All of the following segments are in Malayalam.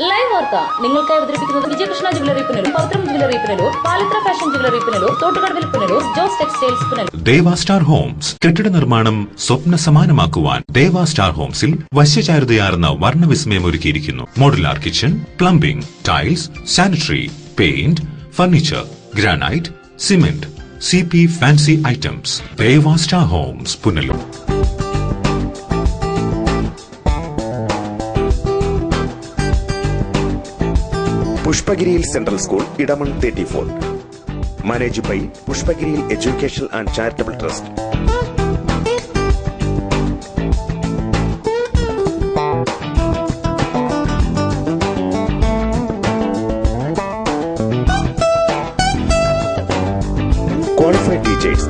ലൈവ് വാർത്ത നിങ്ങൾക്കായി അവതരിപ്പിക്കുന്നത് Vijayakrishna jewellery Punalur, Pavithram jewellery Punalur, Palithra fashion jewellery Punalur, Thottukadavil Punalur, Jose textiles Punalur. Deva star homes കെട്ടിട നിർമ്മാണം സ്വപ്ന സമാനമാക്കുവാൻ ദേവ സ്റ്റാർ ഹോംസിൽ വശ്യചാരുതയാർന്ന വർണ്ണവിസ്മയം ഒരുക്കിയിരിക്കുന്നു. Modular kitchen, plumbing, tiles, sanitary, paint, furniture, granite, cement, CP fancy items. Deva star homes Punalur. Pushpagiriyil central school, Edamon 34. Manage by Pushpagiriyil education and charitable trust. Qualified teachers,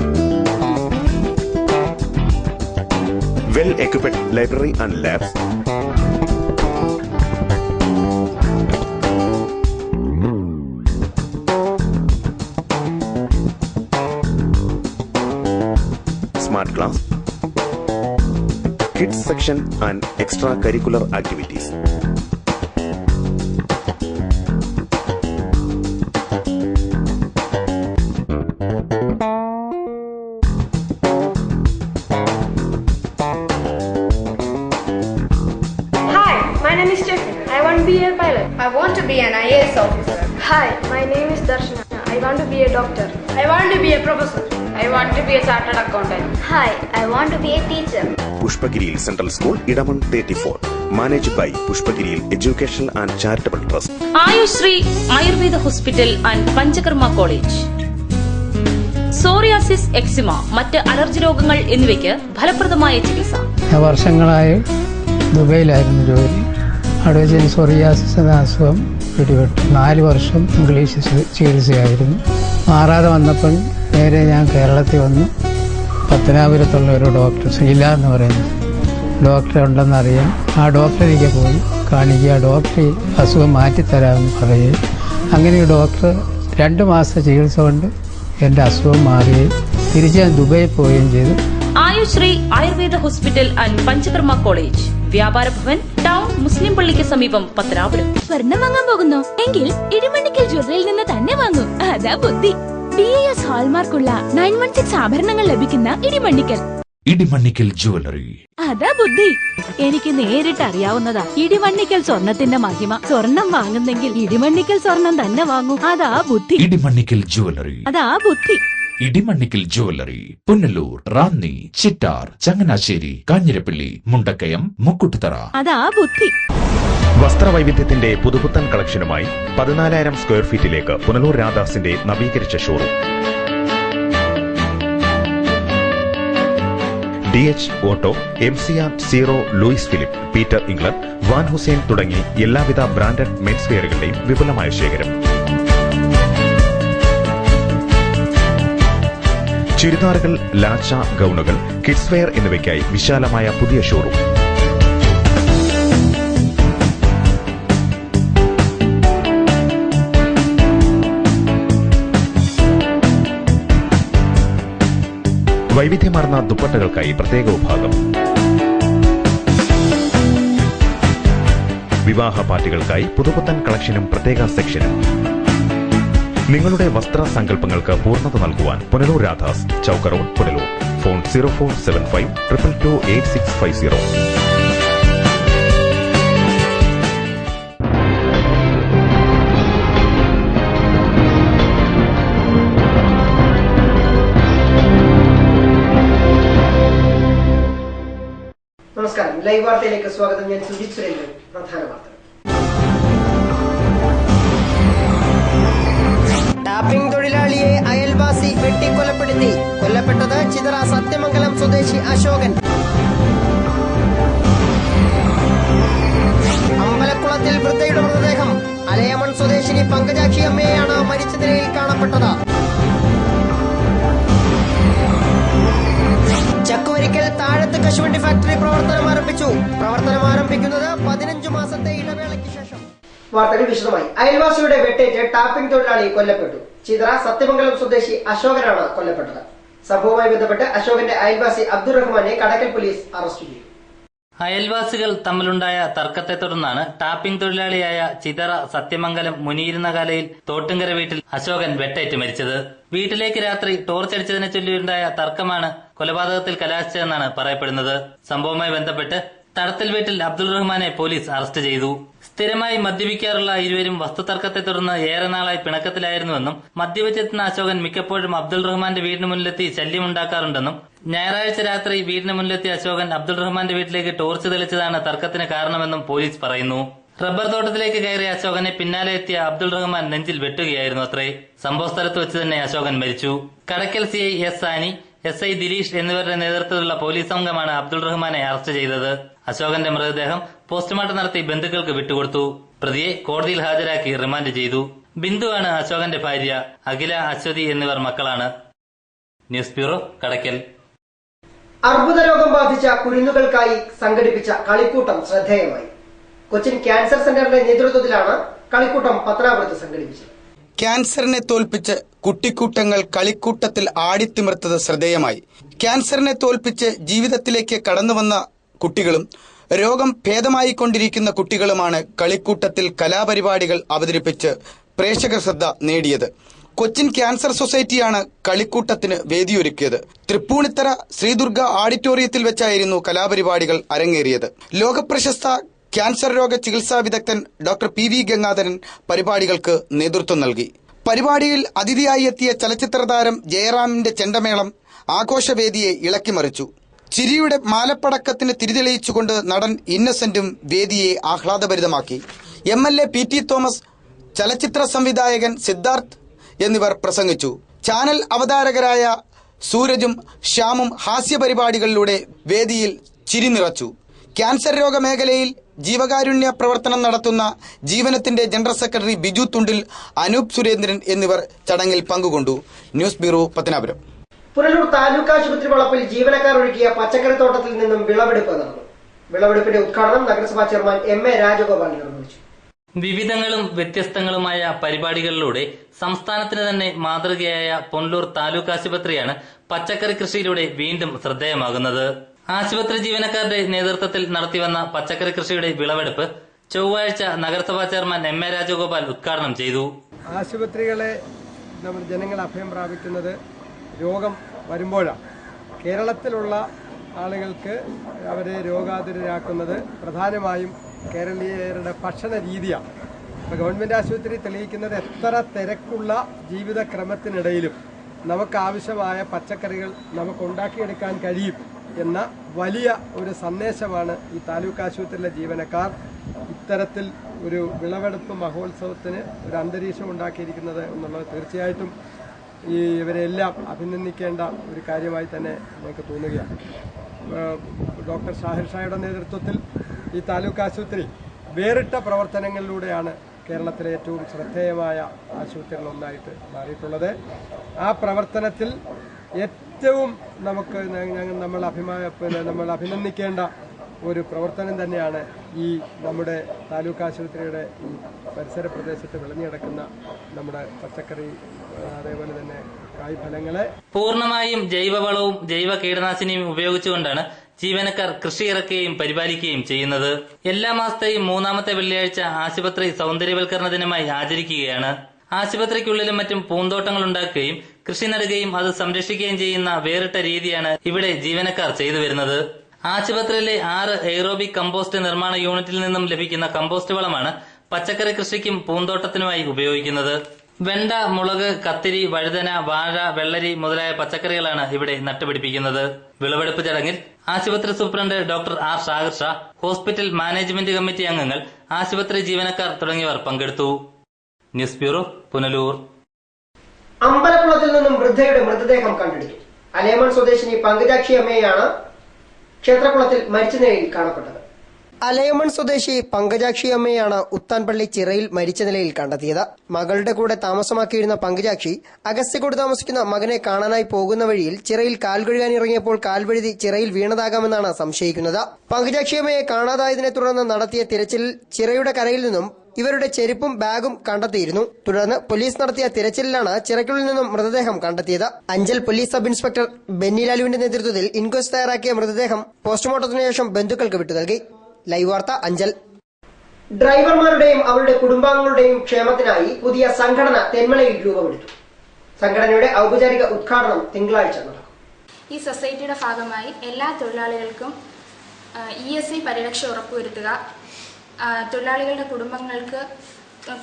well-equipped library and labs, smart class, kids section and extracurricular activities. My name is Stephen. I want to be a pilot. I want to be an IAS officer. Hi, my name is Darshana. I want to be a doctor. I want to be a professor. I want to be a chartered accountant. Hi, I want to be a teacher. Pushpagiril Central School, Idaman 34. Managed by Pushpagiril Education and Charitable Trust. Ayushri Ayurveda Hospital and Panchakarma College. Psoriasis, eczema, മറ്റ് അലർജി രോഗങ്ങൾ എന്നിവയ്ക്ക് ഫലപ്രദമായ ചികിത്സ. വർഷങ്ങളായി ദുബൈയിലായിരുന്നു ജോലി. അവിടെ വെച്ച് സോറിയാസിസ് എന്ന അസുഖം പിടിപെട്ടു. 4 വർഷം ഇംഗ്ലീഷ് ചികിത്സയായിരുന്നു. മാറാതെ വന്നപ്പോൾ നേരെ ഞാൻ കേരളത്തിൽ വന്നു. പത്തനാപുരത്തുള്ള ഒരു ഡോക്ടർ, ശ്രീല എന്ന് പറയുന്ന ഡോക്ടർ ഉണ്ടെന്നറിയാം. ആ ഡോക്ടറിലേക്ക് പോയി കാണിക്കുക. ഡോക്ടർ അസുഖം മാറ്റിത്തരാമെന്ന് പറയുകയും അങ്ങനെ ഈ ഡോക്ടർ 2 മാസത്തെ ചികിത്സ കൊണ്ട് എൻ്റെ അസുഖം മാറുകയും തിരിച്ച് ഞാൻ ദുബൈയിൽ പോവുകയും ചെയ്തു. Ayushree Ayurveda hospital and panchakarma college, വ്യാപാര ഭവൻ, ടൗൺ മുസ്ലിം പള്ളിക്ക് സമീപം, പത്തനാപുരം. സ്വർണം വാങ്ങാൻ പോകുന്നു എങ്കിൽ ഇടിമണ്ണിക്കൽ ജ്വല്ലറിയിൽ നിന്ന് തന്നെ വാങ്ങൂ. അതാ ബുദ്ധി. BIS ഹാൾമാർക്കുള്ള 916 ആഭരണങ്ങൾ ലഭിക്കുന്ന ഇടിമണ്ണിക്കൽ ജ്വല്ലറി. അതാ ബുദ്ധി. എനിക്ക് നേരിട്ട് അറിയാവുന്നതാ ഇടിമണ്ണിക്കൽ സ്വർണത്തിന്റെ മഹിമ. സ്വർണം വാങ്ങുന്നെങ്കിൽ ഇടിമണ്ണിക്കൽ സ്വർണം തന്നെ വാങ്ങൂ. അതാ ബുദ്ധി. ഇടിമണ്ണിക്കൽ ജ്വല്ലറി. അതാ ബുദ്ധി. ഇടിമണ്ണിക്കൽ ജ്വല്ലറി, പുനലൂർ, റാന്നി, ചിറ്റാർ, ചങ്ങനാശ്ശേരി, കാഞ്ഞിരപ്പള്ളി, മുണ്ടക്കയം, മുക്കുട്ടുതറ. അതാ ബുദ്ധി. വസ്ത്രവൈവിധ്യത്തിന്റെ പുതുപുത്തൻ കളക്ഷനുമായി 14,000 സ്ക്വയർ ഫീറ്റിലേക്ക് പുനലൂർ രാധാസിന്റെ നവീകരിച്ച showroom. DH auto, MCR, zero, Louis Philippe, Peter England, Van Heusen തുടങ്ങി എല്ലാവിധ ബ്രാൻഡഡ് മെൻസ് വെയറുകളുടെയും വിപുലമായ ശേഖരം. ചുരിദാറുകൾ, ലാച്ച, ഗൗണുകൾ, കിഡ്സ് വെയർ എന്നിവയ്ക്കായി വിശാലമായ പുതിയ ഷോറൂം. വൈവിധ്യമാർന്ന ദുപ്പട്ടകൾക്കായി പ്രത്യേക വിഭാഗം. വിവാഹ പാർട്ടികൾക്കായി പുതുപുത്തൻ കളക്ഷനും പ്രത്യേക സെക്ഷനും. നിങ്ങളുടെ വസ്ത്ര സങ്കല്പങ്ങൾക്ക് പൂർണ്ണത നൽകുവാൻ പുനലൂർ രാധാസ്, ചൌക്ക റോഡ്, പുനലൂർ. ഫോൺ 0475 222 8650. നമസ്കാരം, ലൈവ് വാർത്തയിലേക്ക് സ്വാഗതം. ഞാൻ സുജിത് സുരേന്ദ്രൻ. പ്രധാന വാർത്തകൾ. ടാപ്പിംഗ് തൊഴിലാളിയെ അയൽവാസി വെട്ടിക്കൊലപ്പെടുത്തി. കൊല്ലപ്പെട്ടത് ചിതറ സത്യമംഗലം സ്വദേശി അശോകൻ. അമ്പലക്കുളത്തിൽ വൃദ്ധയുടെ മൃതദേഹം. അലയമൺ സ്വദേശിനി പങ്കജാക്ഷി അമ്മയെയാണ് മരിച്ച നിലയിൽ കാണപ്പെട്ടത്. ചക്കുവരിക്കൽ താഴത്ത് കശുവണ്ടി ഫാക്ടറി പ്രവർത്തനം ആരംഭിച്ചു. പ്രവർത്തനം ആരംഭിക്കുന്നത് 15 മാസത്തെ ഇടവേളയ്ക്ക് ശേഷം. വാർത്തകൾ വിശദമായി. അയൽവാസിയുടെ വെട്ടേറ്റ് ടാപ്പിംഗ് തൊഴിലാളി കൊല്ലപ്പെട്ടു. ചിതറ സത്യമംഗലം സ്വദേശി അശോകനാണ് കൊല്ലപ്പെട്ടത്. സംഭവവുമായി ബന്ധപ്പെട്ട് അശോകന്റെ അയൽവാസി അബ്ദുൾ റഹ്മാനെ കടക്കൽ പോലീസ് അറസ്റ്റ് ചെയ്തു. അയൽവാസികൾ തമ്മിലുണ്ടായ തർക്കത്തെ തുടർന്നാണ് ടാപ്പിംഗ് തൊഴിലാളിയായ ചിതറ സത്യമംഗലം മുനിയിരുന്നകാലയിൽ തോട്ടുങ്കര വീട്ടിൽ അശോകൻ വെട്ടേറ്റ് മരിച്ചത്. വീട്ടിലേക്ക് രാത്രി ടോർച്ചടിച്ചതിനെ ചൊല്ലിയുണ്ടായ തർക്കമാണ് കൊലപാതകത്തിൽ കലാശിച്ചതെന്നാണ് പറയപ്പെടുന്നത്. സംഭവവുമായി ബന്ധപ്പെട്ട് തടത്തിൽ വീട്ടിൽ അബ്ദുൾ റഹ്മാനെ പോലീസ് അറസ്റ്റ് ചെയ്തു. സ്ഥിരമായി മദ്യപിക്കാറുള്ള ഇരുവരും വസ്തുതർക്കത്തെ തുടർന്ന് ഏറെ നാളായി പിണക്കത്തിലായിരുന്നുവെന്നും മദ്യപിച്ചെത്തുന്ന അശോകൻ മിക്കപ്പോഴും അബ്ദുൾ റഹ്മാന്റെ വീടിന് മുന്നിലെത്തി ശല്യമുണ്ടാക്കാറുണ്ടെന്നും ഞായറാഴ്ച രാത്രി വീടിന് മുന്നിലെത്തിയ അശോകൻ അബ്ദുൾ റഹ്മാന്റെ വീട്ടിലേക്ക് ടോർച്ച് തെളിച്ചതാണ് തർക്കത്തിന് കാരണമെന്നും പോലീസ് പറയുന്നു. റബ്ബർ തോട്ടത്തിലേക്ക് കയറിയ അശോകനെ പിന്നാലെ എത്തിയ അബ്ദുൾ റഹ്മാൻ നെഞ്ചിൽ വെട്ടുകയായിരുന്നു അത്രേ. സംഭവ സ്ഥലത്ത് വെച്ച് തന്നെ അശോകൻ മരിച്ചു. കടക്കൽ CI എസ് സാനി, SI ദിലീഷ് എന്നിവരുടെ നേതൃത്വത്തിലുള്ള പോലീസ് സംഘമാണ് അബ്ദുൾ റഹ്മാനെ അറസ്റ്റ് ചെയ്തത്. അശോകന്റെ മൃതദേഹം പോസ്റ്റ്മോർട്ടം നടത്തി ബന്ധുക്കൾക്ക് വിട്ടുകൊടുത്തു. പ്രതിയെ കോടതിയിൽ ഹാജരാക്കി റിമാൻഡ് ചെയ്തു. ബിന്ദുവാണ് അശോകന്റെ ഭാര്യ. അഖില, അശ്വതി എന്നിവർ മക്കളാണ്. ന്യൂസ് ബ്യൂറോ, കടക്കൽ. അർബുദ രോഗം ബാധിച്ച കുരുന്നുകൾക്കായി സംഘടിപ്പിച്ച കളിക്കൂട്ടം ശ്രദ്ധേയമായി. കൊച്ചിൻ ക്യാൻസർ സെന്ററിന്റെ നേതൃത്വത്തിലാണ് കളിക്കൂട്ടം പത്തനാപുരത്ത് സംഘടിപ്പിച്ചത്. ക്യാൻസറിനെ തോൽപ്പിച്ച് കുട്ടിക്കൂട്ടങ്ങൾ കളിക്കൂട്ടത്തിൽ ആടിത്തിമിർത്തത് ശ്രദ്ധേയമായി. ക്യാൻസറിനെ തോൽപ്പിച്ച് ജീവിതത്തിലേക്ക് കടന്നുവന്ന കുട്ടികളും രോഗം ഭേദമായിക്കൊണ്ടിരിക്കുന്ന കുട്ടികളുമാണ് കളിക്കൂട്ടത്തിൽ കലാപരിപാടികൾ അവതരിപ്പിച്ച് പ്രേക്ഷക ശ്രദ്ധ നേടിയത്. കൊച്ചിൻ ക്യാൻസർ സൊസൈറ്റിയാണ് കളിക്കൂട്ടത്തിന് വേദിയൊരുക്കിയത്. തൃപ്പൂണിത്തറ ശ്രീദുർഗ ഓഡിറ്റോറിയത്തിൽ വെച്ചായിരുന്നു കലാപരിപാടികൾ അരങ്ങേറിയത്. ലോകപ്രശസ്ത ക്യാൻസർ രോഗ ചികിത്സാ വിദഗ്ധൻ ഡോക്ടർ PV ഗംഗാധരൻ പരിപാടികൾക്ക് നേതൃത്വം നൽകി. പരിപാടിയിൽ അതിഥിയായി എത്തിയ ചലച്ചിത്ര താരം ജയറാമിന്റെ ചെണ്ടമേളം ആഘോഷവേദിയെ ഇളക്കിമറിച്ചു. ചിരിയുടെ മാലപ്പടക്കത്തിന് തിരിതെളിയിച്ചുകൊണ്ട് നടൻ ഇന്നസെന്റും വേദിയെ ആഹ്ലാദഭരിതമാക്കി. MLA PT തോമസ്, ചലച്ചിത്ര സംവിധായകൻ സിദ്ധാർത്ഥ് എന്നിവർ പ്രസംഗിച്ചു. ചാനൽ അവതാരകരായ സൂരജും ശ്യാമും ഹാസ്യപരിപാടികളിലൂടെ വേദിയിൽ ചിരി നിറച്ചു. ക്യാൻസർ രോഗമേഖലയിൽ ജീവകാരുണ്യ പ്രവർത്തനം നടത്തുന്ന ജീവനത്തിന്റെ ജനറൽ സെക്രട്ടറി ബിജു തുണ്ടിൽ, അനൂപ് സുരേന്ദ്രൻ എന്നിവർ ചടങ്ങിൽ പങ്കുകൊണ്ടു. News bureau, Pathanapuram. പുനലൂർ താലൂക്ക് ആശുപത്രി വളപ്പിൽ ജീവനക്കാർ ഒരുക്കിയ പച്ചക്കറിത്തോട്ടത്തിൽ നിന്നും വിളവെടുപ്പ് നടന്നു. വിളവെടുപ്പിന്റെ ഉദ്ഘാടനം നഗരസഭാ ചെയർമാൻ MA രാജഗോപാൽ നിർവഹിച്ചു. വിവിധങ്ങളും വ്യത്യസ്തങ്ങളുമായ പരിപാടികളിലൂടെ സംസ്ഥാനത്തിന് തന്നെ മാതൃകയായ പുനലൂർ താലൂക്ക് ആശുപത്രിയാണ് പച്ചക്കറി കൃഷിയിലൂടെ വീണ്ടും ശ്രദ്ധേയമാകുന്നത്. ആശുപത്രി ജീവനക്കാരുടെ നേതൃത്വത്തിൽ നടത്തിവന്ന പച്ചക്കറി കൃഷിയുടെ വിളവെടുപ്പ് ചൊവ്വാഴ്ച നഗരസഭാ ചെയർമാൻ MA രാജഗോപാൽ ഉദ്ഘാടനം ചെയ്തു. ആശുപത്രികളെ ജനങ്ങൾ അഭയം പ്രാപിക്കുന്നത് രോഗം വരുമ്പോഴാണ്. കേരളത്തിലുള്ള ആളുകൾക്ക് അവരെ രോഗാതുരരാക്കുന്നത് പ്രധാനമായും കേരളീയരുടെ ഭക്ഷണ രീതിയാണ്. ഇപ്പോൾ ഗവൺമെൻറ് ആശുപത്രി തെളിയിക്കുന്നത് എത്ര തിരക്കുള്ള ജീവിതക്രമത്തിനിടയിലും നമുക്കാവശ്യമായ പച്ചക്കറികൾ നമുക്ക് ഉണ്ടാക്കിയെടുക്കാൻ കഴിയും എന്ന വലിയ ഒരു സന്ദേശമാണ് ഈ താലൂക്ക് ആശുപത്രിയിലെ ജീവനക്കാർ ഇത്തരത്തിൽ ഒരു വിളവെടുപ്പ് മഹോത്സവത്തിന് ഒരു അന്തരീക്ഷം ഉണ്ടാക്കിയിരിക്കുന്നത് എന്നുള്ളത് തീർച്ചയായിട്ടും ഇവരെല്ലാം അഭിനന്ദിക്കേണ്ട ഒരു കാര്യമായി തന്നെ നമുക്ക് തോന്നുകയാണ്. ഡോക്ടർ ഷാഹിർ ഷായുടെ നേതൃത്വത്തിൽ ഈ താലൂക്ക് ആശുപത്രി വേറിട്ട പ്രവർത്തനങ്ങളിലൂടെയാണ് കേരളത്തിലെ ഏറ്റവും ശ്രദ്ധേയമായ ആശുപത്രികളൊന്നായിട്ട് മാറിയിട്ടുള്ളത്. ആ പ്രവർത്തനത്തിൽ ഏറ്റവും നമുക്ക് നമ്മൾ അഭിനന്ദിക്കേണ്ട ഒരു പ്രവർത്തനം തന്നെയാണ് ഈ നമ്മുടെ താലൂക്ക് ആശുപത്രിയുടെ ഈ പരിസര പ്രദേശത്ത് വിളഞ്ഞുകിടക്കുന്ന നമ്മുടെ പച്ചക്കറി, അതേപോലെ തന്നെ കായ്ഫലങ്ങളെ പൂർണ്ണമായും ജൈവവളവും ജൈവ കീടനാശിനിയും ഉപയോഗിച്ചുകൊണ്ടാണ് ജീവനക്കാർ കൃഷി ഇറക്കുകയും പരിപാലിക്കുകയും ചെയ്യുന്നത്. എല്ലാ മാസത്തെയും 3-ാമത്തെ വെള്ളിയാഴ്ച ആശുപത്രി സൗന്ദര്യവൽക്കരണ ദിനമായി ആചരിക്കുകയാണ്. ആശുപത്രിക്കുള്ളിലും മറ്റും പൂന്തോട്ടങ്ങൾ ഉണ്ടാക്കുകയും കൃഷി നടുകയും അത് സംരക്ഷിക്കുകയും ചെയ്യുന്ന വേറിട്ട രീതിയാണ് ഇവിടെ ജീവനക്കാർ ചെയ്തു വരുന്നത്. ആശുപത്രിയിലെ 6 എയ്റോബിക് കമ്പോസ്റ്റ് നിർമ്മാണ യൂണിറ്റിൽ നിന്നും ലഭിക്കുന്ന കമ്പോസ്റ്റ് വളമാണ് പച്ചക്കറി കൃഷിക്കും പൂന്തോട്ടത്തിനുമായി ഉപയോഗിക്കുന്നത്. വെണ്ട, മുളക്, കത്തിരി, വഴുതന, വാഴ, വെള്ളരി മുതലായ പച്ചക്കറികളാണ് ഇവിടെ നട്ടുപിടിപ്പിക്കുന്നത്. വിളവെടുപ്പ് ചടങ്ങിൽ ആശുപത്രി superintendent doctor R Shahir Shah, hospital management committee അംഗങ്ങൾ, ആശുപത്രി ജീവനക്കാർ തുടങ്ങിയവർ പങ്കെടുത്തു. News bureau, Punalur. അമ്പലക്കുളത്തിൽ നിന്നും വൃദ്ധയുടെ മൃതദേഹം കണ്ടെടുത്തു. അലേമൺ സ്വദേശിനി പങ്കജാക്ഷി അമ്മയാണ് ക്ഷേത്രക്കുളത്തിൽ മരിച്ച നിലയിൽ കാണപ്പെട്ടത്. അലയമൺ സ്വദേശി പങ്കജാക്ഷി അമ്മയാണ് ഉത്താൻപള്ളി ചിറയിൽ മരിച്ച നിലയിൽ കണ്ടെത്തിയത്. മകളുടെ കൂടെ താമസമാക്കിയിരുന്ന പങ്കജാക്ഷി അഗസ്ത്യക്കോട് താമസിക്കുന്ന മകനെ കാണാനായി പോകുന്ന വഴിയിൽ ചിറയിൽ കാൽ കഴുകാൻ ഇറങ്ങിയപ്പോൾ കാൽവഴുതി ചിറയിൽ വീണതാകാമെന്നാണ് സംശയിക്കുന്നത്. പങ്കജാക്ഷി അമ്മയെ കാണാതായതിനെ തുടർന്ന് നടത്തിയ തിരച്ചിലിൽ ചിറയുടെ കരയിൽ നിന്നും ഇവരുടെ ചെരുപ്പും ബാഗും കണ്ടെത്തിയിരുന്നു. തുടർന്ന് പോലീസ് നടത്തിയ തിരച്ചിലിലാണ് ചിറയ്ക്കുള്ളിൽ നിന്നും മൃതദേഹം കണ്ടെത്തിയത്. Anchal police sub inspector Benny ലാലുവിന്റെ നേതൃത്വത്തിൽ ഇൻക്വസ്റ്റ് തയ്യാറാക്കിയ മൃതദേഹം പോസ്റ്റ്മോർട്ടത്തിന് ശേഷം ബന്ധുക്കൾക്ക് വിട്ടു നൽകി. ലൈവ് വാർത്ത അഞ്ചൽ. ഡ്രൈവർമാരുടെയും അവരുടെ കുടുംബാംഗങ്ങളുടെയും ക്ഷേമത്തിനായി പുതിയ സംഘടന തെന്മലയിൽ രൂപമെടുത്തു. സംഘടനയുടെ ഔപചാരിക ഉദ്ഘാടനം തിങ്കളാഴ്ച നടക്കും. ഈ സൊസൈറ്റിയുടെ ഭാഗമായി എല്ലാ തൊഴിലാളികൾക്കും ESI പരിരക്ഷ ഉറപ്പുവരുത്തുക, തൊഴിലാളികളുടെ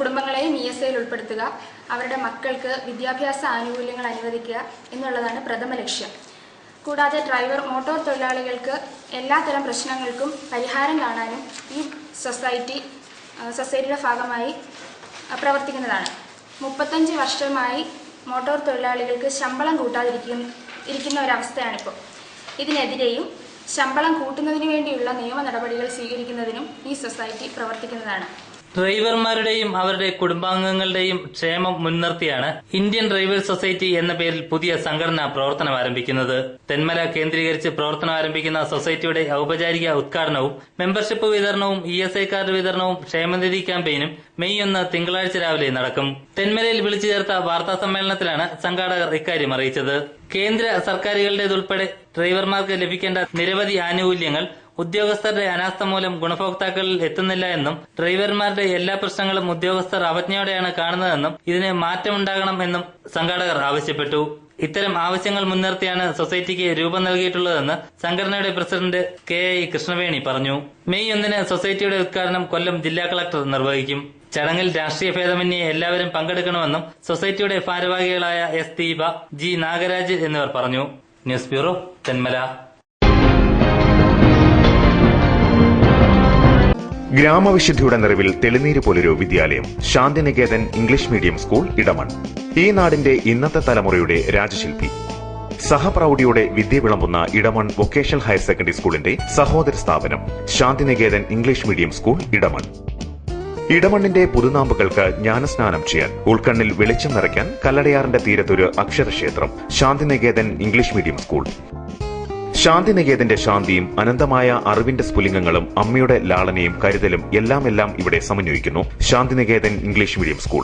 കുടുംബങ്ങളെയും ESIയിൽ ഉൾപ്പെടുത്തുക, അവരുടെ മക്കൾക്ക് വിദ്യാഭ്യാസ ആനുകൂല്യങ്ങൾ അനുവദിക്കുക എന്നുള്ളതാണ് പ്രഥമ ലക്ഷ്യം. കൂടാതെ മോട്ടോർ തൊഴിലാളികൾക്ക് എല്ലാത്തരം പ്രശ്നങ്ങൾക്കും പരിഹാരം കാണാനും ഈ സൊസൈറ്റിയുടെ ഭാഗമായി പ്രവർത്തിക്കുന്നതാണ്. 35 വർഷമായി മോട്ടോർ തൊഴിലാളികൾക്ക് ശമ്പളം കൂട്ടാതിരിക്കുന്ന ഒരവസ്ഥയാണിപ്പോൾ. ഇതിനെതിരെയും ശമ്പളം കൂട്ടുന്നതിനു വേണ്ടിയുള്ള നിയമ നടപടികൾ സ്വീകരിക്കുന്നതിനും ഈ സൊസൈറ്റി പ്രവർത്തിക്കുന്നതാണ്. ഡ്രൈവർമാരുടെയും അവരുടെ കുടുംബാംഗങ്ങളുടെയും ക്ഷേമം മുൻനിർത്തിയാണ് ഇന്ത്യൻ ഡ്രൈവേഴ്സ് സൊസൈറ്റി എന്ന പേരിൽ പുതിയ സംഘടന പ്രവർത്തനം ആരംഭിക്കുന്നത്. തെന്മല കേന്ദ്രീകരിച്ച് പ്രവർത്തനം ആരംഭിക്കുന്ന സൊസൈറ്റിയുടെ ഔപചാരിക ഉദ്ഘാടനവും മെമ്പർഷിപ്പ് വിതരണവും ESI കാർഡ് വിതരണവും ക്ഷേമനിധി ക്യാമ്പയിനും മെയ് 1 തിങ്കളാഴ്ച രാവിലെ നടക്കും. തെന്മലയിൽ വിളിച്ചു ചേർത്ത വാർത്താ സമ്മേളനത്തിലാണ് സംഘാടകർ ഇക്കാര്യം അറിയിച്ചത്. കേന്ദ്ര സർക്കാരുകളുടേതുൾപ്പെടെ ഡ്രൈവർമാർക്ക് ലഭിക്കേണ്ട നിരവധി ആനുകൂല്യങ്ങൾ ഉദ്യോഗസ്ഥരുടെ അനാസ്ഥ മൂലം ഗുണഭോക്താക്കളിൽ എത്തുന്നില്ല എന്നും ഡ്രൈവർമാരുടെ എല്ലാ പ്രശ്നങ്ങളും ഉദ്യോഗസ്ഥർ അവജ്ഞയോടെയാണ് കാണുന്നതെന്നും ഇതിന് മാറ്റമുണ്ടാകണമെന്നും സംഘാടകർ ആവശ്യപ്പെട്ടു. ഇത്തരം ആവശ്യങ്ങൾ മുൻനിർത്തിയാണ് സൊസൈറ്റിക്ക് രൂപം നൽകിയിട്ടുള്ളതെന്ന് സംഘടനയുടെ പ്രസിഡന്റ് KI കൃഷ്ണവേണി പറഞ്ഞു. മെയ് 1 സൊസൈറ്റിയുടെ ഉദ്ഘാടനം കൊല്ലം ജില്ലാ കളക്ടർ നിർവഹിക്കും. ചടങ്ങിൽ രാഷ്ട്രീയ ഭേദമന്യേ എല്ലാവരും പങ്കെടുക്കണമെന്നും സൊസൈറ്റിയുടെ ഭാരവാഹികളായ S ദീപ, G നാഗരാജ് എന്നിവർ പറഞ്ഞു. News bureau, Thenmala. ഗ്രാമവിശുദ്ധിയുടെ നിറവിൽ തെളിനീര് പോലൊരു വിദ്യാലയം, Shantiniketan English medium school, Edamon. ഈ നാടിന്റെ ഇന്നത്തെ തലമുറയുടെ രാജശില്പി. സഹപ്രൗഢിയോടെ വിദ്യ വിളമ്പുന്ന ഇടമൺ വൊക്കേഷണൽ ഹയർ സെക്കൻഡറി സ്കൂളിന്റെ സഹോദര സ്ഥാപനം Shantiniketan English medium school, Edamon. ഇടമണ്ണിന്റെ പുതുനാമ്പുകൾക്ക് ജ്ഞാനസ്നാനം ചെയ്യാൻ, ഉൾക്കണ്ണിൽ വെളിച്ചം നിറയ്ക്കാൻ കല്ലടയാറിന്റെ തീരത്തൊരു അക്ഷരക്ഷേത്രം ശാന്തിനികേതൻ ഇംഗ്ലീഷ് മീഡിയം സ്കൂൾ. ശാന്തിനികേതന്റെ ശാന്തിയും അനന്തമായ അറിവിന്റെ സ്ഫുലിംഗങ്ങളും അമ്മയുടെ ലാളനയും കരുതലും എല്ലാം ഇവിടെ സമന്വയിക്കുന്നു ശാന്തിനികേതൻ ഇംഗ്ലീഷ് മീഡിയം സ്കൂൾ.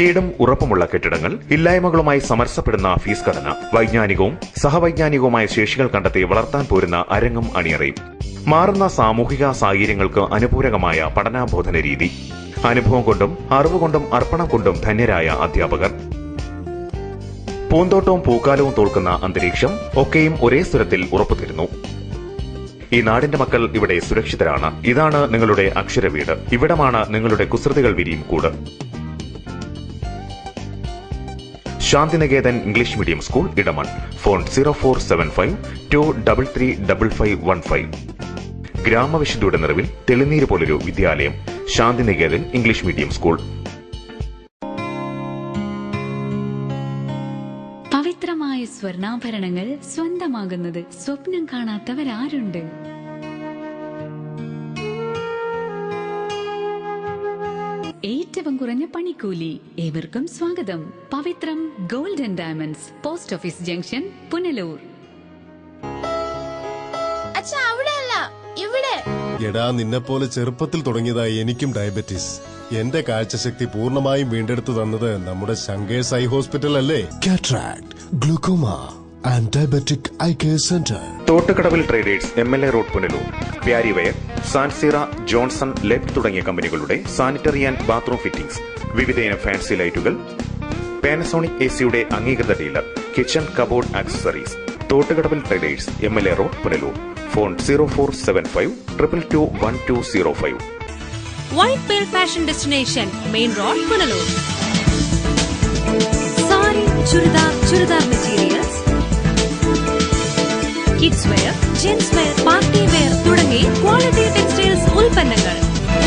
ഏടും ഉറപ്പുമുള്ള കെട്ടിടങ്ങൾ, ഇല്ലായ്മകളുമായി സമരസപ്പെടുന്ന ഫീസ് ഘടന, വൈജ്ഞാനികവും സഹവൈജ്ഞാനികവുമായ ശേഷികൾ കണ്ടെത്തി വളർത്താൻ പോരുന്ന അരങ്ങും അണിയറയും, മാറുന്ന സാമൂഹിക സാഹചര്യങ്ങൾക്ക് അനുപൂരകമായ പഠനാബോധന രീതി, അനുഭവം കൊണ്ടും അറിവുകൊണ്ടും അർപ്പണം കൊണ്ടും ധന്യരായ അധ്യാപകർ, പൂന്തോട്ടവും പൂക്കാലവും തോൽക്കുന്ന അന്തരീക്ഷം ഒക്കെയും ഒരേ സ്വരത്തിൽ ഉറപ്പുതരുന്നു. ഈ നാടിന്റെ മക്കൾ ഇവിടെ സുരക്ഷിതരാണ്. ഇതാണ് നിങ്ങളുടെ അക്ഷരവീട്. ഇവിടമാണ് നിങ്ങളുടെ കുസൃതികൾ വിരിയും കൂട്. Shantiniketan English medium school, Edamon. Phone 0475233515. ഗ്രാമവിശുദ്ധിയുടെ നിറവിൽ തെളിനീര് പോലൊരു വിദ്യാലയം, ശാന്തിനികേതൻ ഇംഗ്ലീഷ് മീഡിയം സ്കൂൾ. പവിത്രമായ സ്വർണ്ണാഭരണങ്ങൾ സ്വന്തമാകുന്നത് സ്വപ്നം കാണാത്തവരാരുണ്ട്? ഏറ്റവും കുറഞ്ഞ പണിക്കൂലി. ഏവർക്കും സ്വാഗതം. Pavithram gold and diamonds, post office junction, Punalur. എടാ, നിന്നെപ്പോലെ ചെറുപ്പത്തിൽ തുടങ്ങിയതായി എനിക്കും ഡയബറ്റീസ്. എന്റെ കാഴ്ചശക്തി പൂർണ്ണമായും വീണ്ടെടുത്തു തന്നത് നമ്മുടെ ശങ്കേഴ്സ് ഐ ഹോസ്പിറ്റൽ അല്ലേ? Cataract, glaucoma and diabetic eye care centre. Thottukadavil traders, MLA road, Punalur. Parryware, സാൻസീറ, ജോൺസൺ, ലെബ് തുടങ്ങിയ കമ്പനികളുടെ സാനിറ്ററി ആൻഡ് ബാത്റൂം ഫിറ്റിംഗ്സ്, വിവിധയിനം ഫാൻസി ലൈറ്റുകൾ, പാനസോണിക് AC-യുടെ അംഗീകൃത dealer, kitchen cupboard accessories. Thottukadavil traders, MLA road, Punalur. Phone 0475221205. White Pearl Fashion Destination, Main Road, Punalur. Sari, chudar materials, kids wear, gents wear, party wear തുടങ്ങി quality textiles ഉൽപ്പന്നങ്ങൾ.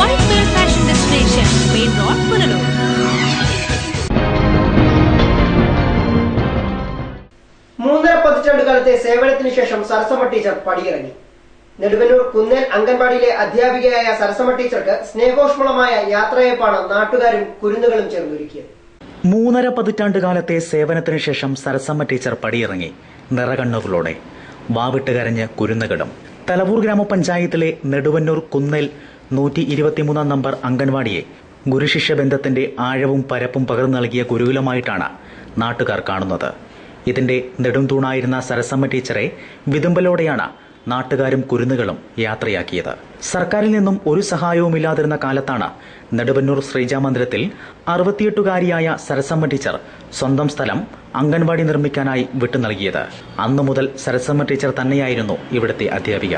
White Pearl Fashion Destination, Main Road, Punalur. മൂന്നര പതിറ്റാണ്ടുകാലത്തെ സേവനത്തിന് ശേഷം സരസമ്മ ടീച്ചർ പടിയിറങ്ങി. നെടുവന്നൂർ കുന്നേൽ അംഗൻവാടിയിലെ അധ്യാപികയായ സരസമ്മ ടീച്ചർക്ക് സ്നേഹോഷ്മളമായ യാത്രയപ്പാണ് നാട്ടുകാരും കുരുന്നുകളും ചേർന്നൊരുക്കിയത്. 3.5 പതിറ്റാണ്ട് കാലത്തെ സേവനത്തിനു ശേഷം സരസമ്മ ടീച്ചർ പടിയിറങ്ങി നിറകണ്ണുകളോടെ. വാവിട്ട് കരഞ്ഞ് കുരുന്നുകളും. തലവൂർ ഗ്രാമപഞ്ചായത്തിലെ നെടുവന്നൂർ കുന്നേൽ 123 നമ്പർ അംഗൻവാടിയെ ഗുരുശിഷ്യ ബന്ധത്തിന്റെ ആഴവും പരപ്പും പകർന്നു നൽകിയ ഗുരുകുലമായിട്ടാണ് നാട്ടുകാർ കാണുന്നത്. ഇതിന്റെ നെടുംതൂണായിരുന്ന സരസമ്മ ടീച്ചറെ വിതുമ്പലോടെയാണ് നാട്ടുകാരും കുരുന്നുകളും യാത്രയാക്കിയത്. സർക്കാരിൽ നിന്നും ഒരു സഹായവുമില്ലാതിരുന്ന കാലത്താണ് നെടുവന്നൂർ ശ്രീജ മന്ദിരത്തിൽ 68-കാരിയായ സരസമ്മ ടീച്ചർ സ്വന്തം സ്ഥലം അംഗൻവാടി നിർമ്മിക്കാനായി വിട്ടു നൽകിയത്. അന്നു മുതൽ സരസമ്മ ടീച്ചർ തന്നെയായിരുന്നു ഇവിടുത്തെ അധ്യാപിക.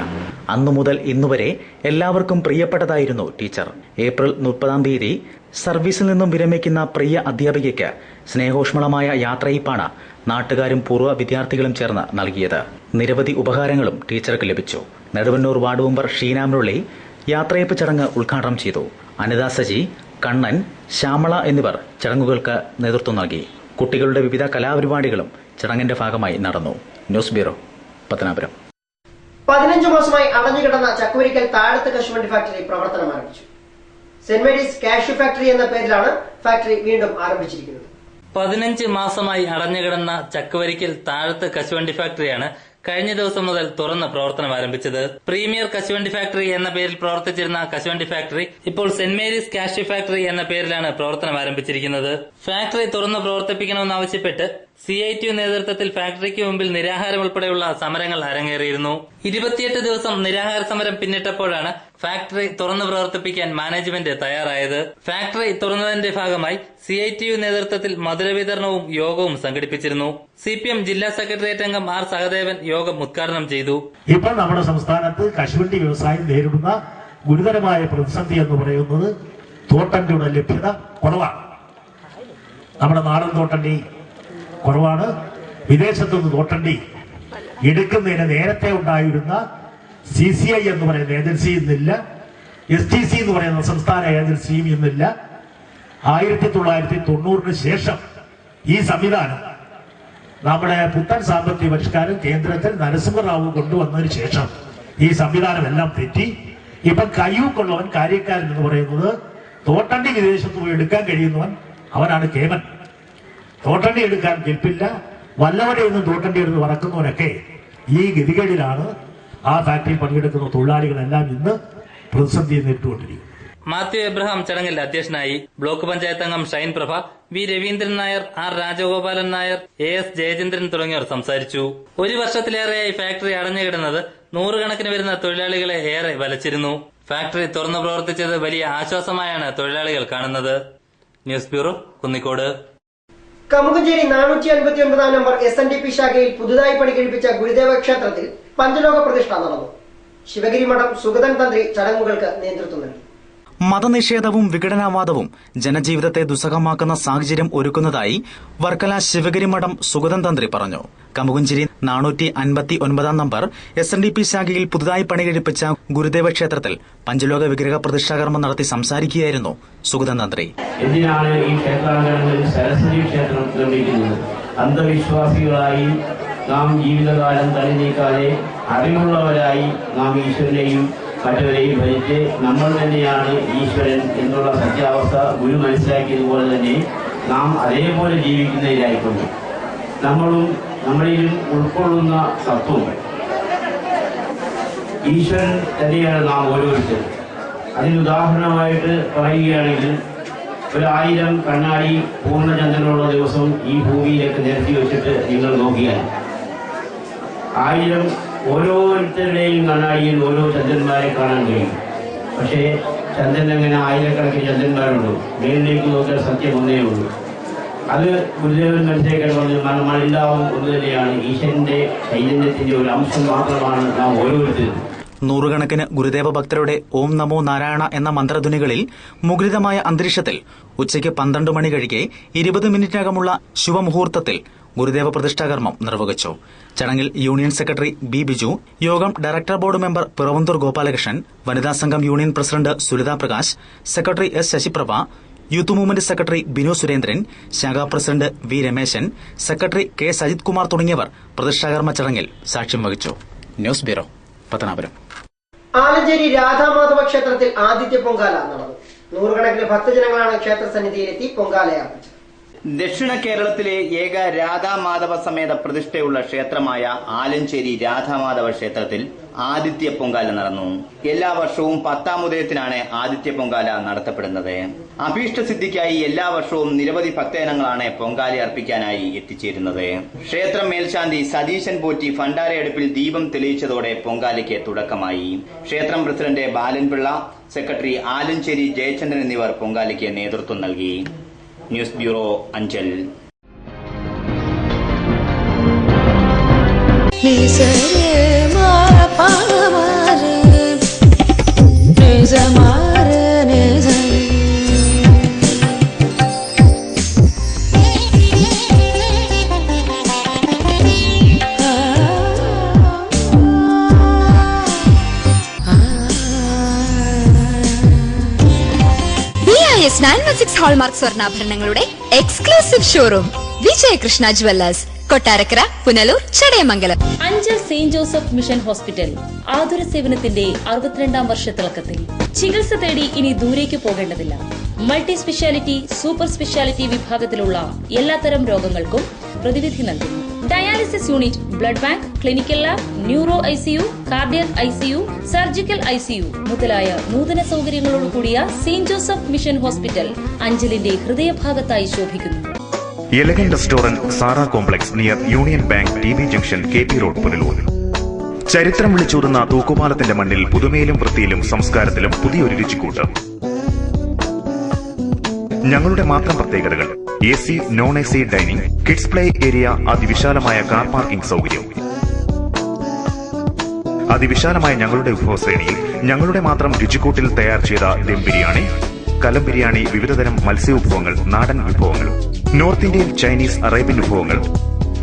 അന്നു മുതൽ ഇന്നുവരെ എല്ലാവർക്കും പ്രിയപ്പെട്ടതായിരുന്നു ടീച്ചർ. ഏപ്രിൽ 30 സർവീസിൽ നിന്നും വിരമിക്കുന്ന പ്രിയ അധ്യാപികയ്ക്ക് സ്നേഹോഷ്മളമായ യാത്രയപ്പാണ് നാട്ടുകാരും പൂർവ്വ വിദ്യാർത്ഥികളും ചേർന്ന് നൽകിയത്. നിരവധി ഉപഹാരങ്ങളും ടീച്ചർക്ക് ലഭിച്ചു. നെടുവന്നൂർ വാർഡ് മെമ്പർ ഷീന മുരളി യാത്രയപ്പ് ചടങ്ങ് ഉദ്ഘാടനം ചെയ്തു. അനിത സജി, കണ്ണൻ, ശ്യാമള എന്നിവർ ചടങ്ങുകൾക്ക് നേതൃത്വം നൽകി. കുട്ടികളുടെ വിവിധ കലാപരിപാടികളും ചടങ്ങിന്റെ ഭാഗമായി നടന്നു. News bureau, Pathanapuram. 15 മാസമായി അടഞ്ഞുകിടന്ന ചക്കുവരിക്കൽ താഴത്ത് കശുവണ്ടി ഫാക്ടറി പ്രവർത്തനം ആരംഭിച്ചു. സെന്റ് മേരീസ് കാഷ്യൂ ഫാക്ടറി എന്ന പേരിലാണ് ഫാക്ടറി വീണ്ടും ആരംഭിച്ചിരിക്കുന്നത്. 15 മാസമായി അടഞ്ഞുകിടന്ന ചക്കുവരിക്കൽ താഴത്ത് കശുവണ്ടി ഫാക്ടറിയാണ് കഴിഞ്ഞ ദിവസം മുതൽ തുറന്ന് പ്രവർത്തനം ആരംഭിച്ചത്. പ്രീമിയർ കശുവണ്ടി ഫാക്ടറി എന്ന പേരിൽ പ്രവർത്തിച്ചിരുന്ന കശുവണ്ടി ഫാക്ടറി ഇപ്പോൾ സെന്റ് മേരീസ് കാഷ്യൂ ഫാക്ടറി എന്ന പേരിലാണ് പ്രവർത്തനം ആരംഭിച്ചിരിക്കുന്നത്. ഫാക്ടറി തുറന്ന് പ്രവർത്തിപ്പിക്കണമെന്നാവശ്യപ്പെട്ട് CITU നേതൃത്വത്തിൽ ഫാക്ടറിക്ക് മുമ്പിൽ നിരാഹാരം ഉൾപ്പെടെയുള്ള സമരങ്ങൾ അരങ്ങേറിയിരുന്നു. 28 ദിവസം നിരാഹാര സമരം പിന്നിട്ടപ്പോഴാണ് ഫാക്ടറി തുറന്നു പ്രവർത്തിപ്പിക്കാൻ മാനേജ്മെന്റ് തയ്യാറായത്. ഫാക്ടറി തുറന്നതിന്റെ ഭാഗമായി CITU നേതൃത്വത്തിൽ മധുര വിതരണവും യോഗവും സംഘടിപ്പിച്ചിരുന്നു. CPM ജില്ലാ സെക്രട്ടേറിയറ്റ് അംഗം R സഹദേവൻ യോഗം ഉദ്ഘാടനം ചെയ്തു. ഇപ്പോൾ നമ്മുടെ സംസ്ഥാനത്ത് കശുവണ്ടി വ്യവസായം നേരിടുന്ന ഗുരുതരമായ പ്രതിസന്ധി എന്ന് പറയുന്നത് തോട്ടണ്ടിയുടെ ലഭ്യത കുറവാണ്. നമ്മുടെ നാടൻ തോട്ടണ്ടി കുറവാണ്. വിദേശത്തുനിന്ന് തോട്ടണ്ടി എടുക്കുന്നതിന് നേരത്തെ ഉണ്ടായിരുന്ന CCI എന്ന് പറയുന്ന ഏജൻസി ഇന്നില്ല, STC എന്ന് പറയുന്ന സംസ്ഥാന ഏജൻസിയും ഇന്നില്ല. 1990 ശേഷം ഈ സംവിധാനം നമ്മുടെ പുത്തൻ സാമ്പത്തിക പരിഷ്കാരം കേന്ദ്രത്തിൽ നരസിംഹറാവു കൊണ്ടുവന്നതിന് ശേഷം ഈ സംവിധാനം എല്ലാം തെറ്റി. ഇപ്പം കയ്യൂക്കുള്ളവൻ കാര്യക്കാരൻ എന്ന് പറയുന്നത് തോട്ടണ്ടി വിദേശത്ത് പോയി എടുക്കാൻ കഴിയുന്നവൻ അവനാണ് കേമൻ. തോട്ടണ്ടി എടുക്കാൻ കെൽപ്പില്ല. വല്ലവരെ ഒന്നും തോട്ടണ്ടി എടുത്ത് പറക്കുന്നവരൊക്കെ ഈ ഗതികളിലാണ് ആ ഫാക്ടറിയിൽ പണിയെടുക്കുന്ന തൊഴിലാളികളെല്ലാം ഇന്ന് പ്രതിസന്ധി നേരിട്ടുകൊണ്ടിരിക്കുന്നത്. മാത്യു എബ്രഹാം ചടങ്ങിൽ അധ്യക്ഷനായി. ബ്ലോക്ക് പഞ്ചായത്ത് അംഗം Shine Prabha, V Raveendran Nair, R Rajagopalan Nair, AS Jayachandran തുടങ്ങിയവർ സംസാരിച്ചു. 1 വർഷത്തിലേറെയായി ഫാക്ടറി അടഞ്ഞുകിടന്നത് 100 കണക്കിന് വരുന്ന തൊഴിലാളികളെ ഏറെ വലച്ചിരുന്നു. ഫാക്ടറി തുറന്നു പ്രവർത്തിച്ചത് വലിയ ആശ്വാസമായാണ് തൊഴിലാളികൾ കാണുന്നത്. News bureau, Kunnicode. Kamukanchery 459 number SNDP ശാഖയിൽ പുതുതായി പണികഴിപ്പിച്ച ഗുരുദേവ ക്ഷേത്രത്തിൽ പഞ്ചലോക പ്രതിഷ്ഠ നടന്നു. ശിവഗിരി മഠം സുഗതൻ തന്ത്രി ചടങ്ങുകൾക്ക് നേതൃത്വം നൽകി. മതനിഷേധവും വിഘടനവാദവും ജനജീവിതത്തെ ദുസ്സഹമാക്കുന്ന സാഹചര്യം ഒരുക്കുന്നതായി വർക്കല ശിവഗിരി മഠം സുഗതൻ തന്ത്രി പറഞ്ഞു. കമുകഞ്ചേരി 459 നമ്പർ SNDP ശാഖയിൽ പുതുതായി പണികഴിപ്പിച്ച ഗുരുദേവ ക്ഷേത്രത്തിൽ പഞ്ചലോക വിഗ്രഹ പ്രതിഷ്ഠാകർമ്മം നടത്തി സംസാരിക്കുകയായിരുന്നു സുഗതൻ തന്ത്രി. എന്തിനാണ് ഈ ക്ഷേത്രാങ്കണങ്ങളിൽ സരസ്വതി ക്ഷേത്രം നിർമ്മിക്കുന്നത്? അന്ധവിശ്വാസികളായി നാം ജീവിതകാലം തള്ളി നീക്കാതെ അറിവുള്ളവരായി നാം ഈശ്വരനെയും മറ്റവരെയും ഭരിച്ച് നമ്മൾ തന്നെയാണ് ഈശ്വരൻ എന്നുള്ള സത്യാവസ്ഥ ഗുരു മനസ്സിലാക്കിയതുപോലെ തന്നെ നാം അതേപോലെ ജീവിക്കുന്നതിനായിക്കൊണ്ട് നമ്മളിലും ഉൾക്കൊള്ളുന്ന തത്വം ഈശ്വരൻ തന്നെയാണ് നാം ഓരോരുത്തരും. അതിനുദാഹരണമായിട്ട് പറയുകയാണെങ്കിൽ 1000 കണ്ണാടി പൂർണ്ണചന്ദ്രനുള്ള ദിവസം ഈ ഭൂമിയിലേക്ക് നിരത്തി വെച്ചിട്ട് നിങ്ങൾ നോക്കിയാൽ 1000 ഓരോരുത്തരുടെയും കണ്ണാടിയിൽ ഓരോ ചന്ദ്രന്മാരെ കാണാൻ കഴിയും. പക്ഷേ ചന്ദ്രൻ അങ്ങനെ ആയിരക്കണക്കിന് ചന്ദ്രന്മാരുള്ളൂ. മേലിലേക്ക് നോക്കിയാൽ സത്യം ഒന്നേ ഉള്ളൂ. അത് ഗുരുദേവൻ മനസ്സിലാക്കാൻ പറഞ്ഞത് നമ്മളെല്ലാവരും ഒന്ന് തന്നെയാണ്. ഈശ്വരന്റെ ചൈതന്യത്തിന്റെ ഒരു അംശം മാത്രമാണ് നാം ഓരോരുത്തരും. 100 കണക്കിന് ഗുരുദേവ ഭക്തരുടെ ഓം നമോ നാരായണ എന്ന മന്ത്രധ്വനികളിൽ മുഖരിതമായ അന്തരീക്ഷത്തിൽ ഉച്ചയ്ക്ക് 12 മണി കഴിക്കെ 20 മിനിറ്റിനകമുള്ള ശുഭമുഹൂർത്തത്തിൽ ഗുരുദേവ പ്രതിഷ്ഠാകർമ്മം നിർവഹിച്ചു. ചടങ്ങിൽ യൂണിയൻ സെക്രട്ടറി B ബിജു, യോഗം director board member Piravanthoor Gopalakrishnan, വനിതാ സംഘം union president Sulitha Prakash, secretary S Sasiprabha, youth movement secretary Binu Surendran, ശാഖാ president V Rameshan, secretary K Sajith Kumar തുടങ്ങിയവർ പ്രതിഷ്ഠാകർമ്മ ചടങ്ങിൽ സാക്ഷ്യം വഹിച്ചു. News bureau, Pathanapuram. ആലഞ്ചേരി രാധാമാധവ ക്ഷേത്രത്തിൽ ആദിത്യ പൊങ്കാല നടന്നു. നൂറുകണക്കിന് ഭക്തജനങ്ങളാണ് ക്ഷേത്ര സന്നിധിയിലെത്തി പൊങ്കാലയർപ്പിച്ചത്. ദക്ഷിണ കേരളത്തിലെ ഏക രാധാമാധവ സമേത പ്രതിഷ്ഠയുള്ള ക്ഷേത്രമായ ആലഞ്ചേരി രാധാമാധവ ക്ഷേത്രത്തിൽ ആദിത്യ പൊങ്കാല നടന്നു. എല്ലാ വർഷവും 10-ാം ഉദയത്തിനാണ് ആദിത്യ പൊങ്കാല നടത്തപ്പെടുന്നത്. അഭീഷ്ടസിദ്ധിക്കായി എല്ലാ വർഷവും നിരവധി ഭക്തജനങ്ങളാണ് പൊങ്കാല അർപ്പിക്കാനായി എത്തിച്ചേരുന്നത്. ക്ഷേത്രം മേൽശാന്തി സതീശൻ പോറ്റി ഭണ്ഡാരയടുപ്പിൽ ദീപം തെളിയിച്ചതോടെ പൊങ്കാലയ്ക്ക് തുടക്കമായി. ക്ഷേത്രം പ്രസിഡന്റ് ബാലൻപിള്ള, സെക്രട്ടറി ആലഞ്ചേരി ജയചന്ദ്രൻ എന്നിവർ പൊങ്കാലയ്ക്ക് നേതൃത്വം നൽകി. News bureau, Anchal. BIS 916 hallmark സ്വർണ്ണാഭരണങ്ങളുടെ exclusive showroom Vijayakrishna jewellers, Kottarakkara, Punalur, Chadayamangalam. Anchal saint Joseph mission hospital ആതുര സേവനത്തിന്റെ 62-ാം വർഷത്തിളക്കത്തിൽ. ചികിത്സ തേടി ഇനി ദൂരേക്ക് പോകേണ്ടതില്ല. മൾട്ടി സ്പെഷ്യാലിറ്റി, സൂപ്പർ സ്പെഷ്യാലിറ്റി വിഭാഗത്തിലുള്ള എല്ലാത്തരം രോഗങ്ങൾക്കും പ്രതിവിധി നൽകുന്നു. Dialysis unit, blood bank, clinical lab, neuro ICU, cardiac ICU, surgical ICU മുതലായ നൂതന സൗകര്യങ്ങളോട് കൂടിയ സെയിന്റ് ജോസഫ് മിഷൻ ഹോസ്പിറ്റൽ അഞ്ചലിന്റെ ഹൃദയഭാഗത്തായി ശോഭിക്കുന്നു. Elegant restaurant, Sara complex, near union bank, TB junction, KP road, Punalur. ചരിത്രം വിളിച്ചോതുന്ന തൂക്കുപാലത്തിന്റെ മണ്ണിൽ പുതുമയിലും വൃത്തിയിലും സംസ്കാരത്തിലും പുതിയൊരു രുചിക്കൂട്ട്. ഞങ്ങളുടെ മാത്രം പ്രത്യേകതകൾ: AC, non AC dining, kids play area, അതിവിശാലമായ കാർ പാർക്കിംഗ് സൗകര്യം. അതിവിശാലമായ ഞങ്ങളുടെ വിഭവശ്രേണിയിൽ ഞങ്ങളുടെ മാത്രം രുചിക്കൂട്ടിൽ തയ്യാർ ചെയ്ത ദം ബിരിയാണി, കലം ബിരിയാണി, വിവിധതരം മത്സ്യവിഭവങ്ങൾ, നാടൻ വിഭവങ്ങൾ, നോർത്ത് ഇന്ത്യൻ, ചൈനീസ്, അറേബ്യൻ വിഭവങ്ങൾ,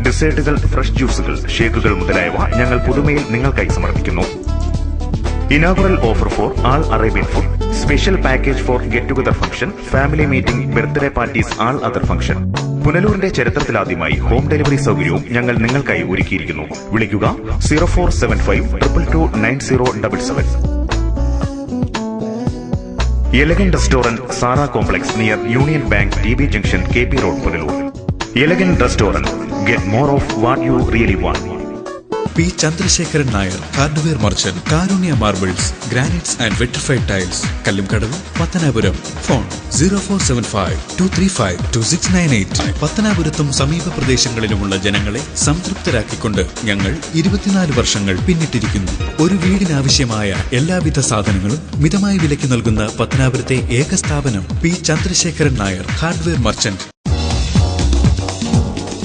ഡെസേർട്ടുകൾ, ഫ്രഷ് ജ്യൂസുകൾ, ഷേക്കുകൾ മുതലായവ ഞങ്ങൾ പുതുമയിൽ നിങ്ങൾക്കായി സമർപ്പിക്കുന്നു. Inaugural offer for all Arabian food, special package for get together function, family meeting, birthday parties, all other function. പുനലൂരിന്റെ ചരിത്രത്തിലാദ്യമായി ഹോം ഡെലിവറി സൗകര്യവും ഞങ്ങൾ നിങ്ങൾക്കായി ഒരുക്കിയിരിക്കുന്നു. വിളിക്കുക 0475 222 9077. Elegant restaurant, Sara complex, near union bank, TB junction, KP road, Punalur. Elegant restaurant, get more of what you really want. P Chandrasekharan Nair, hardware merchant, Karunya marbles, granites and vitrified tiles, Kallumkadavu, Pathanapuram. Phone 0475 235 2698. പത്തനാപുരത്തും സമീപ പ്രദേശങ്ങളിലുമുള്ള ജനങ്ങളെ സംതൃപ്തരാക്കിക്കൊണ്ട് ഞങ്ങൾ 24 വർഷങ്ങൾ പിന്നിട്ടിരിക്കുന്നു. ഒരു വീടിനാവശ്യമായ എല്ലാവിധ സാധനങ്ങളും മിതമായ വിലയ്ക്ക് നൽകുന്ന പത്തനാപുരത്തെ ഏക സ്ഥാപനം P Chandrasekharan Nair, hardware merchant.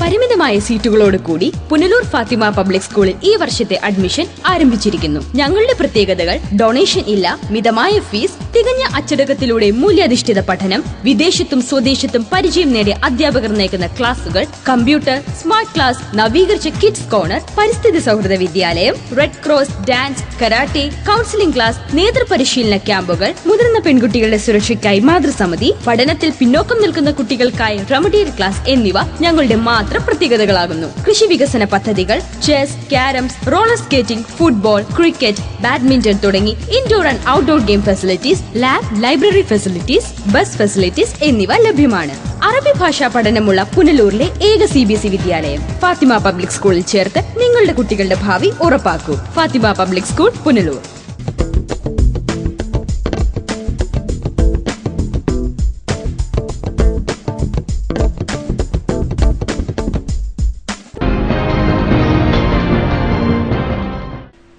പരിമിതമായ സീറ്റുകളോട് കൂടി പുനലൂർ ഫാത്തിമ പബ്ലിക് സ്കൂളിൽ ഈ വർഷത്തെ അഡ്മിഷൻ ആരംഭിച്ചിരിക്കുന്നു. ഞങ്ങളുടെ പ്രത്യേകതകൾ: ഡൊണേഷൻ ഇല്ല, മിതമായ ഫീസ്, തികഞ്ഞ അച്ചടക്കത്തിലൂടെ മൂല്യാധിഷ്ഠിത പഠനം, വിദേശത്തും സ്വദേശത്തും പരിചയം നേടിയ അധ്യാപകർ നയിക്കുന്ന ക്ലാസുകൾ, കമ്പ്യൂട്ടർ, സ്മാർട്ട് ക്ലാസ്, നവീകരിച്ച കിഡ്സ് കോർണർ, പരിസ്ഥിതി സൗഹൃദ വിദ്യാലയം, red cross, dance, karate, counselling class, നേതൃപരിശീലന ക്യാമ്പുകൾ, മുതിർന്ന പെൺകുട്ടികളുടെ സുരക്ഷയ്ക്കായി മാതൃസമിതി, പഠനത്തിൽ പിന്നോക്കം നിൽക്കുന്ന കുട്ടികൾക്കായി റെമഡിയൽ ക്ലാസ് എന്നിവ ഞങ്ങളുടെ മാത്രം പ്രത്യേകതകളാകുന്നു. കൃഷി വികസന പദ്ധതികൾ, chess, carroms, roller skating, football, cricket, badminton തുടങ്ങി indoor and outdoor game facilities, lab, library facilities, bus facilities എന്നിവ ലഭ്യമാണ്. അറബി ഭാഷാ പഠനമുള്ള പുനലൂരിലെ ഏക CBSE വിദ്യാലയം ഫാത്തിമ പബ്ലിക് സ്കൂളിൽ ചേർത്ത് നിങ്ങളുടെ കുട്ടികളുടെ ഭാവി ഉറപ്പാക്കൂ. Fathima public school, Punalur.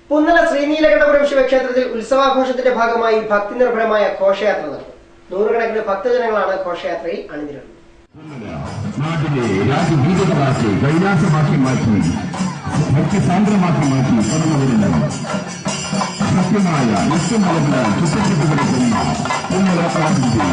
പുന്നല ശ്രീനീലകണ്ഠപുരം ശിവക്ഷേത്രത്തിൽ ഉത്സവാഘോഷത്തിന്റെ ഭാഗമായി ഭക്തിനിർഭരമായ ഘോഷയാത്ര നടന്നു. നൂറുകണക്കിന് ഭക്തജനങ്ങളാണ് ഘോഷയാത്രയിൽ അണിനിരന്നത്. നാട്ടിലെ രാജഗീതകളാക്കി കൈലാസമാക്കി മാറ്റി ഭക്തിസാന്ദ്രമാക്കി മാറ്റി കടന്നുവരുന്ന സത്യമായ നിത്യമുളകളാൽ ചുറ്റപ്പെട്ടുകിടക്കുന്ന പുന്നലക്കാടിന്റെ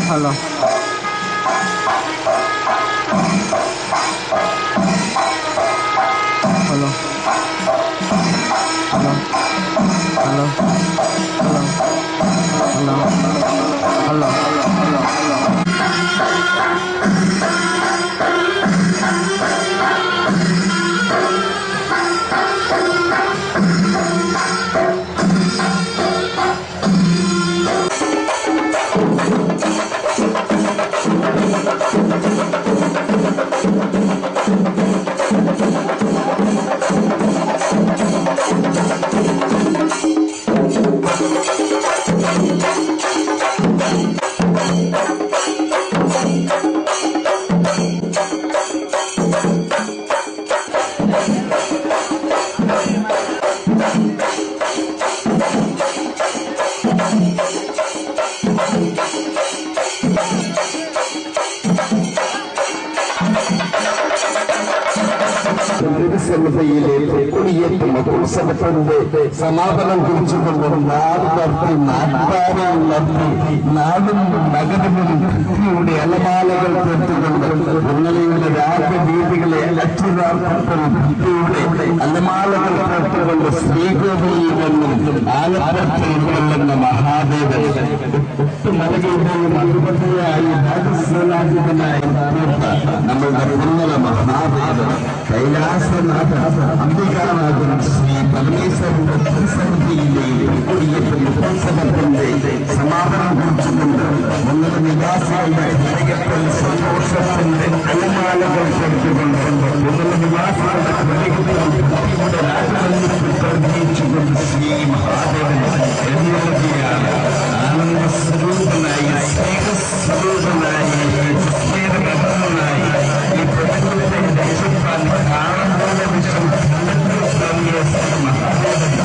hello hello hello hello hello hello ഉത്സവത്തിന്റെ സമാപനം കുറിച്ചുകൊണ്ട് നാടും നഗരവും ഭക്തിയുടെ അലമാലകൾ തീർത്തുകൊണ്ട് ഉന്നതയുടെ രാഗവീതികളെ അക്ഷരാർത്ഥത്തിൽ ഭക്തിയുടെ അലമാലകൾ തീർത്തുകൊണ്ട് ശ്രീകോവിലിൽ നിന്നും ആലപ്പുഴയിൽ കൊള്ളുന്ന മഹാദേവൻ മലകളുടെയും അധിപതിയായി രാജസേനാധിപനായി നമ്മളുടെ പുന്നല മഹാദേവൻ കൈലാസനാഥ അംബികാനാഥൻ ശ്രീ പരമേശ്വരന്റെ തിരുസന്നിധിയിലെ ഉത്സവത്തിന്റെ സമാപനം കുറിച്ചുകൊണ്ട് ഉന്നത നിവാസികളുടെ ഹൃദയത്തിൽ സന്തോഷത്തിന്റെ അലമാലകൾ ചേർത്തുകൊണ്ട് ഉന്നത നിവാസികളുടെ ഹൃദയത്തിൽ രാജമന്ദിരത്തിൽ പ്രതീക്ഷിച്ചുകൊണ്ട് ശ്രീ മഹാദേവൻ എഴുന്നള്ളുകയാണ് ആനന്ദസ്വരൂപനായി സ്നേഹസ്വരൂപനായി സ്നേഹബദ്ധനായി ഈ പ്രപഞ്ചത്തെ രക്ഷിക്കാൻ കാണുന്ന വിഷം മഹാദേവൻ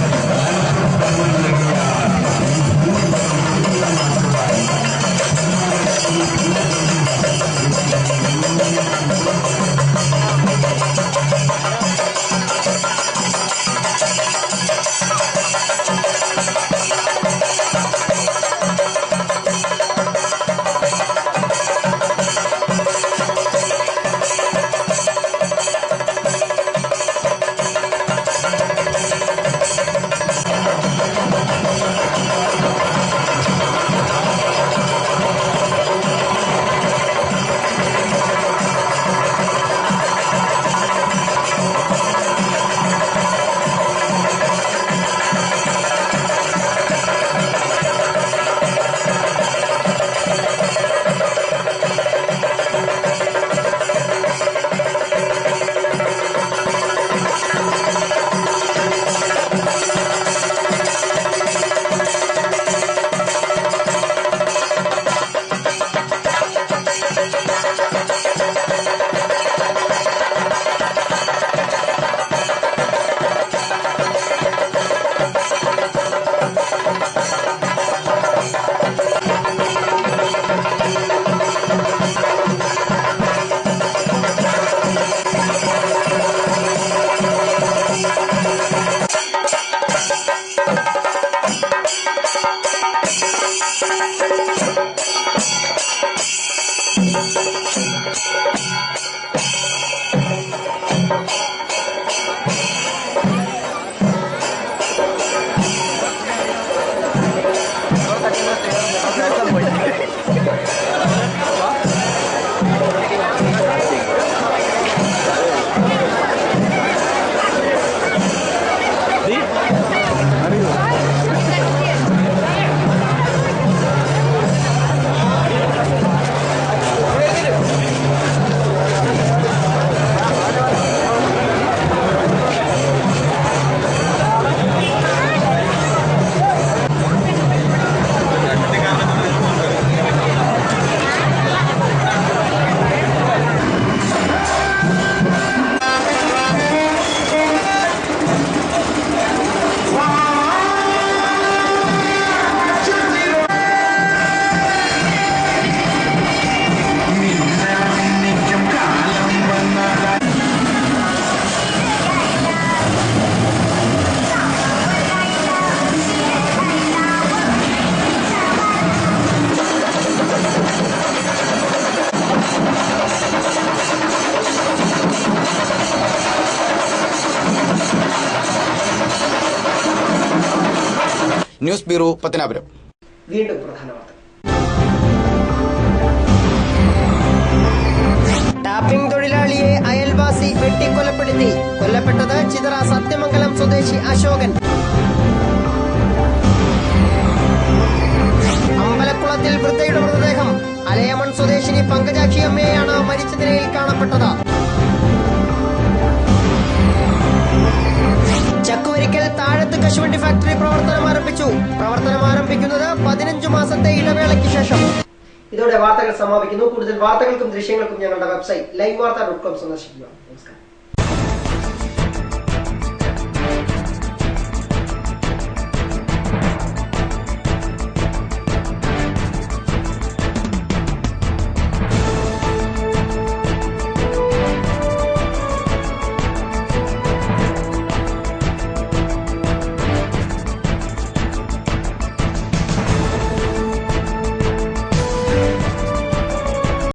ന്യൂസ് ബ്യൂറോ പത്തനാപുരം. വീണ്ടും പ്രധാന വാർത്ത. ടാപ്പിംഗ് തൊഴിലാളിയെ അയൽവാസി വെട്ടിക്കൊലപ്പെടുത്തി. കൊല്ലപ്പെട്ടത് ചിതറ സത്യമംഗലം സ്വദേശി അശോകൻ. അമ്പലക്കുളത്തിൽ വൃദ്ധയുടെ മൃതദേഹം. അലയമൺ സ്വദേശിനി പങ്കജാക്ഷി അമ്മയെയാണ് മരിച്ച നിലയിൽ കാണപ്പെട്ടത്. ചക്കുവരിക്കൽ താഴത്ത് കശുവണ്ടി ഫാക്ടറി പ്രവർത്തനം ആരംഭിച്ചു. പ്രവർത്തനം ആരംഭിക്കുന്നത് 15 മാസത്തെ ഇടവേളയ്ക്ക് ശേഷം. ഇതോടെ വാർത്തകൾ സമാപിക്കുന്നു. കൂടുതൽ വാർത്തകൾക്കും ദൃശ്യങ്ങൾക്കും ഞങ്ങളുടെ വെബ്സൈറ്റ് livevarta.com സന്ദർശിക്കുക. നമസ്കാരം.